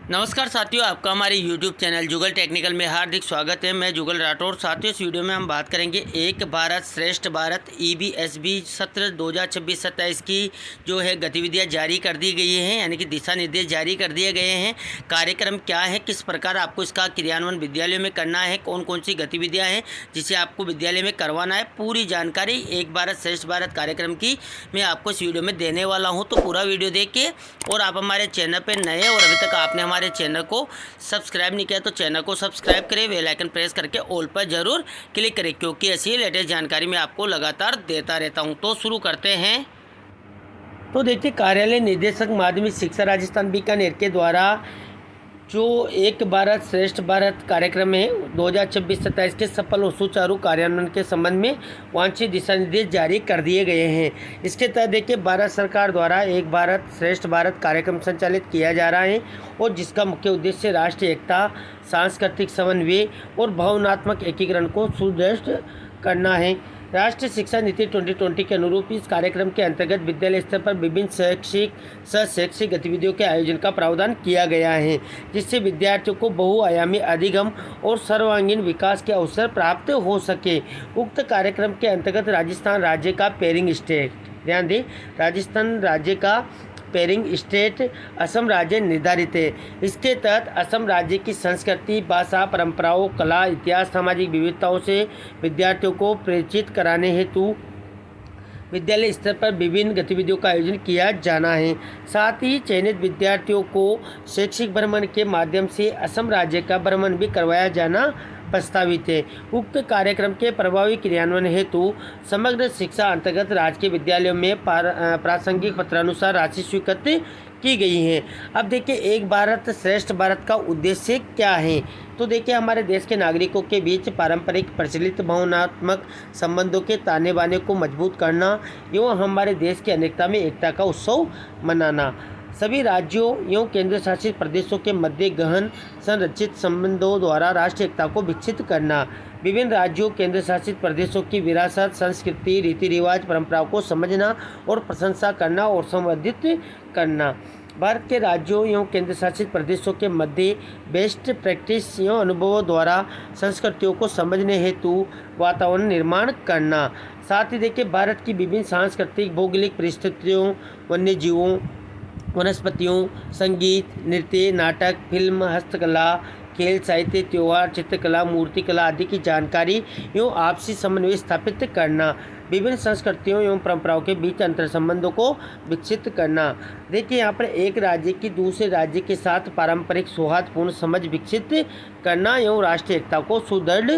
नमस्कार साथियों, आपका हमारे YouTube चैनल जुगल टेक्निकल में हार्दिक स्वागत है। मैं जुगल राठौर। साथियों, इस वीडियो में हम बात करेंगे एक भारत श्रेष्ठ भारत EBSB सत्र 2026-27 की जो है गतिविधियां जारी कर दी गई हैं, यानी कि दिशा निर्देश जारी कर दिए गए हैं। कार्यक्रम क्या है, किस प्रकार आपको इसका क्रियान्वयन विद्यालयों में करना है, कौन कौन सी गतिविधियाँ हैं जिसे आपको विद्यालय में करवाना है, पूरी जानकारी एक भारत श्रेष्ठ भारत कार्यक्रम की मैं आपको इस वीडियो में देने वाला हूँ। तो पूरा वीडियो देखिए। और आप हमारे चैनल पर नए और अभी तक आपने हमारे चैनल को सब्सक्राइब नहीं किया तो चैनल को सब्सक्राइब करें, बेल आइकन प्रेस करके ऑल पर जरूर क्लिक करें, क्योंकि ऐसी लेटेस्ट जानकारी मैं आपको लगातार देता रहता हूं। तो शुरू करते हैं। तो देखिए, कार्यालय निदेशक माध्यमिक शिक्षा राजस्थान बीकानेर के द्वारा जो एक भारत श्रेष्ठ भारत कार्यक्रम है 2026-27 के सफल और सुचारू कार्यान्वयन के संबंध में वांछित दिशा निर्देश जारी कर दिए गए हैं। इसके तहत देखिए, भारत सरकार द्वारा एक भारत श्रेष्ठ भारत कार्यक्रम संचालित किया जा रहा है और जिसका मुख्य उद्देश्य राष्ट्रीय एकता, सांस्कृतिक समन्वय और भावनात्मक एकीकरण को सुदृढ़ करना है। राष्ट्रीय शिक्षा नीति 2020 के अनुरूप इस कार्यक्रम के अंतर्गत विद्यालय स्तर पर विभिन्न शैक्षिक शैक्षिक गतिविधियों के आयोजन का प्रावधान किया गया है, जिससे विद्यार्थियों को बहुआयामी अधिगम और सर्वांगीण विकास के अवसर प्राप्त हो सके। उक्त कार्यक्रम के अंतर्गत राजस्थान राज्य का पेरिंग स्टेट, ध्यान दें, राजस्थान राज्य का पेरिंग स्टेट असम राज्य निर्धारित है। इसके तहत असम राज्य की संस्कृति, भाषा, परंपराओं, कला, इतिहास, सामाजिक विविधताओं से विद्यार्थियों को परिचित कराने हेतु विद्यालय स्तर पर विभिन्न गतिविधियों का आयोजन किया जाना है। साथ ही चयनित विद्यार्थियों को शैक्षिक भ्रमण के माध्यम से असम राज्य का भ्रमण भी करवाया जाना प्रस्तावित है। उक्त कार्यक्रम के प्रभावी क्रियान्वयन हेतु समग्र शिक्षा अंतर्गत राज्य के विद्यालयों में प्रासंगिक पत्रानुसार राशि स्वीकृत की गई है। अब देखिए, एक भारत श्रेष्ठ भारत का उद्देश्य क्या है। तो देखिए, हमारे देश के नागरिकों के बीच पारंपरिक प्रचलित भावनात्मक संबंधों के ताने बाने को मजबूत करना एवं हमारे देश की अनेकता में एकता का उत्सव मनाना, सभी राज्यों एवं केंद्र शासित प्रदेशों के मध्य गहन संरचित संबंधों द्वारा राष्ट्रीय एकता को विकसित करना, विभिन्न राज्यों केंद्र शासित प्रदेशों की विरासत, संस्कृति, रीति रिवाज, परंपराओं को समझना और प्रशंसा करना और संवर्धित करना, भारत के राज्यों एवं केंद्र शासित प्रदेशों के मध्य बेस्ट प्रैक्टिस एवं अनुभवों द्वारा संस्कृतियों को समझने हेतु वातावरण निर्माण करना। साथ ही देखिए, भारत की विभिन्न सांस्कृतिक भौगोलिक परिस्थितियों, वन्य जीवों, वनस्पतियों, संगीत, नृत्य, नाटक, फिल्म, हस्तकला, खेल, साहित्य, त्यौहार, चित्रकला, मूर्तिकला आदि की जानकारी एवं आपसी समन्वय स्थापित करना, विभिन्न संस्कृतियों एवं परंपराओं के बीच अंतर संबंधों को विकसित करना। देखिए, यहाँ पर एक राज्य की दूसरे राज्य के साथ पारंपरिक सौहार्दपूर्ण समझ विकसित करना एवं राष्ट्रीय एकता को सुदृढ़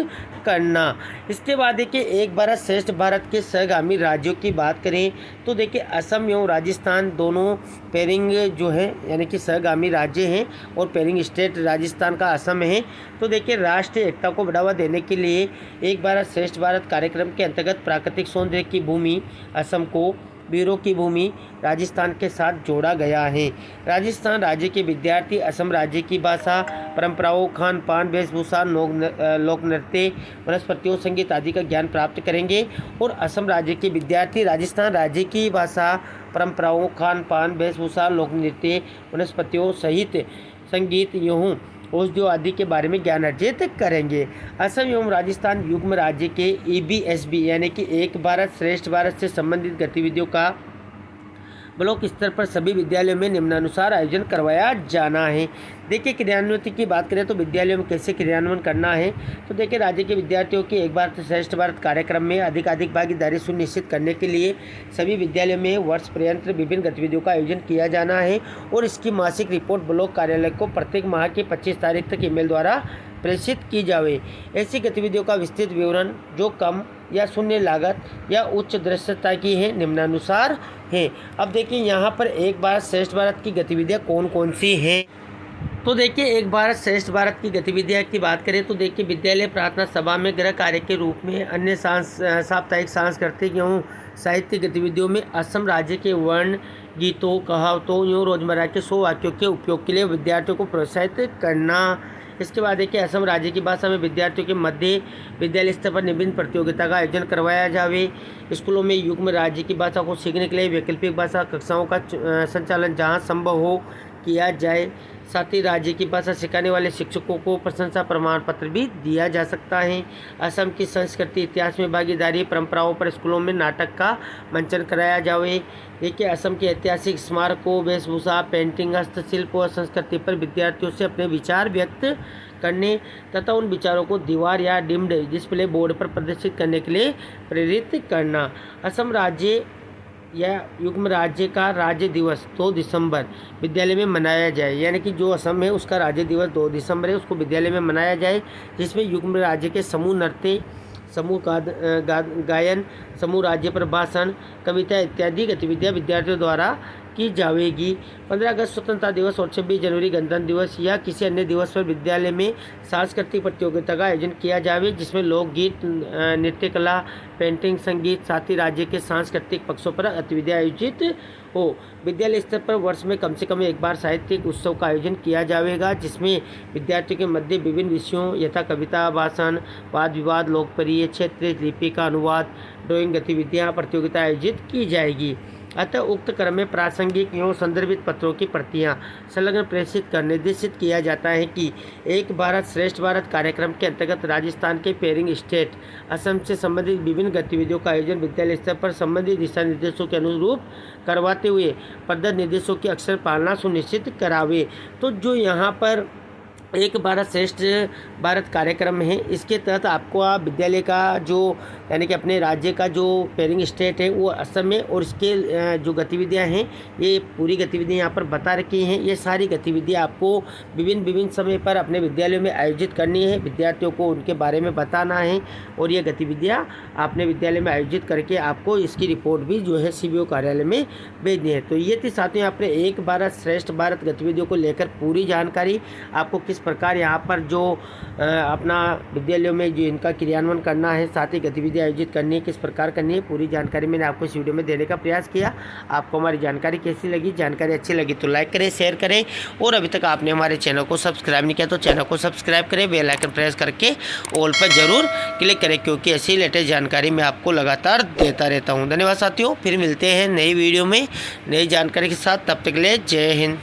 करना। इसके बाद देखिए, एक भारत श्रेष्ठ भारत के सहगामी राज्यों की बात करें तो देखिए, असम एवं राजस्थान दोनों पेरिंग जो है यानी कि सहगामी राज्य हैं और पेरिंग स्टेट राजस्थान का असम है। तो देखिए, राष्ट्रीय एकता को बढ़ावा देने के लिए एक भारत श्रेष्ठ भारत कार्यक्रम के अंतर्गत प्राकृतिक सौंदर्य की भूमि असम को वीरों की भूमि राजस्थान के साथ जोड़ा गया है। राजस्थान राज्य के विद्यार्थी असम राज्य की भाषा, परंपराओं, खान पान, वेशभूषा, लोक नृत्य, वनस्पतियों, संगीत आदि का ज्ञान प्राप्त करेंगे और असम राज्य के विद्यार्थी राजस्थान राज्य की भाषा, परंपराओं, खान पान, वेशभूषा, लोक नृत्य, वनस्पतियों सहित संगीत एवं औषधियों आदि के बारे में ज्ञान अर्जित करेंगे। असम एवं राजस्थान युग्म राज्य के EBSB यानी कि एक भारत श्रेष्ठ भारत से संबंधित गतिविधियों का ब्लॉक स्तर पर सभी विद्यालयों में निम्नानुसार आयोजन करवाया जाना है। देखिए, क्रियान्वयन की बात करें तो विद्यालयों में कैसे क्रियान्वयन करना है। तो देखिए, राज्य के विद्यार्थियों की एक भारत श्रेष्ठ भारत कार्यक्रम में अधिक भागीदारी सुनिश्चित करने के लिए सभी विद्यालयों में वर्ष पर्यंत विभिन्न गतिविधियों का आयोजन किया जाना है और इसकी मासिक रिपोर्ट ब्लॉक कार्यालय को प्रत्येक माह की 25 तारीख तक ईमेल द्वारा प्रेषित की जाए। ऐसी गतिविधियों का विस्तृत विवरण जो कम या शून्य लागत या उच्च दृश्यता की है निम्नानुसार है। अब देखिए, यहाँ पर एक भारत श्रेष्ठ भारत की गतिविधियाँ कौन कौन सी हैं। तो देखिए, एक भारत श्रेष्ठ भारत की गतिविधियाँ की बात करें तो देखिए, विद्यालय प्रार्थना सभा में गृह कार्य के रूप में अन्य साप्ताहिक सांस्कृतिक एवं साहित्य गतिविधियों में असम राज्य के वर्ण, गीतों, कहावतों एवं रोजमर्रा के 100 वाक्यों के उपयोग के लिए विद्यार्थियों को प्रोत्साहित करना। इसके बाद देखिए, असम राज्य की भाषा में विद्यार्थियों के मध्य विद्यालय स्तर पर विभिन्न प्रतियोगिता का आयोजन करवाया जावे। स्कूलों में युग्म राज्य की भाषा को सीखने के लिए वैकल्पिक भाषा कक्षाओं का संचालन जहां संभव हो किया जाए। साथ ही राज्य की भाषा सिखाने वाले शिक्षकों को प्रशंसा प्रमाण पत्र भी दिया जा सकता है। असम की संस्कृति इतिहास में भागीदारी परंपराओं पर स्कूलों में नाटक का मंचन कराया जाए। देखिए, असम के ऐतिहासिक स्मारकों, वेशभूषा, पेंटिंग, हस्तशिल्प और संस्कृति पर विद्यार्थियों से अपने विचार व्यक्त करने तथा उन विचारों को दीवार या डिम्ड डिस्प्ले बोर्ड पर प्रदर्शित करने के लिए प्रेरित करना। असम राज्य या युग्म राज्य का राज्य दिवस 2 दिसंबर विद्यालय में मनाया जाए, यानी कि जो असम है उसका राज्य दिवस 2 दिसंबर है, उसको विद्यालय में मनाया जाए, जिसमें युग्म राज्य के समूह नृत्य, समूह गायन, समूह राज्य पर भाषण, कविता इत्यादि गतिविधियां विद्यार्थियों द्वारा की जाएगी। 15 अगस्त स्वतंत्रता दिवस और 26 जनवरी गणतंत्र दिवस या किसी अन्य दिवस पर विद्यालय में सांस्कृतिक प्रतियोगिता का आयोजन किया जाए, जिसमें लोकगीत, नृत्य कला, पेंटिंग, संगीत, साथ ही राज्य के सांस्कृतिक पक्षों पर गतिविधियाँ आयोजित हो। विद्यालय स्तर पर वर्ष में कम से कम एक बार साहित्यिक उत्सव का आयोजन किया जाएगा, जिसमें विद्यार्थियों के मध्य विभिन्न विषयों यथा कविता, भाषण, वाद विवाद, लोकप्रिय क्षेत्रीय लिपि का अनुवाद, ड्राइंग गतिविधियाँ प्रतियोगिता आयोजित की जाएगी। अतः उक्त क्रम में प्रासंगिक एवं संदर्भित पत्रों की प्रतियां संलग्न प्रेषित कर निर्देशित किया जाता है कि एक भारत श्रेष्ठ भारत कार्यक्रम के अंतर्गत राजस्थान के पेरिंग स्टेट असम से संबंधित विभिन्न गतिविधियों का आयोजन विद्यालय स्तर पर संबंधित दिशा निर्देशों के अनुरूप करवाते हुए प्रदत्त निर्देशों की अक्षर पालना सुनिश्चित करावे। तो जो यहाँ पर एक भारत श्रेष्ठ भारत कार्यक्रम है, इसके तहत आपको विद्यालय का जो यानी कि अपने राज्य का जो पेरिंग स्टेट है वो असम है, और इसके जो गतिविधियां हैं ये पूरी गतिविधियां यहाँ पर बता रखी हैं। ये सारी गतिविधियां आपको विभिन्न समय पर अपने विद्यालयों में आयोजित करनी है, विद्यार्थियों को उनके बारे में बताना है, और ये गतिविधियाँ आपने विद्यालय में आयोजित करके आपको इसकी रिपोर्ट भी जो है CBO कार्यालय में भेजनी है। तो ये थी साथियों आपने एक भारत श्रेष्ठ भारत गतिविधियों को लेकर पूरी जानकारी, आपको किस प्रकार यहाँ पर जो अपना विद्यालयों में जो इनका क्रियान्वयन करना है, साथ ही गतिविधि आयोजित करनी है, किस प्रकार करनी है, पूरी जानकारी मैंने आपको इस वीडियो में देने का प्रयास किया। आपको हमारी जानकारी कैसी लगी? जानकारी अच्छी लगी तो लाइक करें, शेयर करें, और अभी तक आपने हमारे चैनल को सब्सक्राइब नहीं किया तो चैनल को सब्सक्राइब करें, बेल आइकन प्रेस करके ऑल पर जरूर क्लिक करें, क्योंकि ऐसी लेटेस्ट जानकारी मैं आपको लगातार देता रहता हूँ। धन्यवाद साथियों, फिर मिलते हैं नई वीडियो में नई जानकारी के साथ, तब तक के लिए जय हिंद।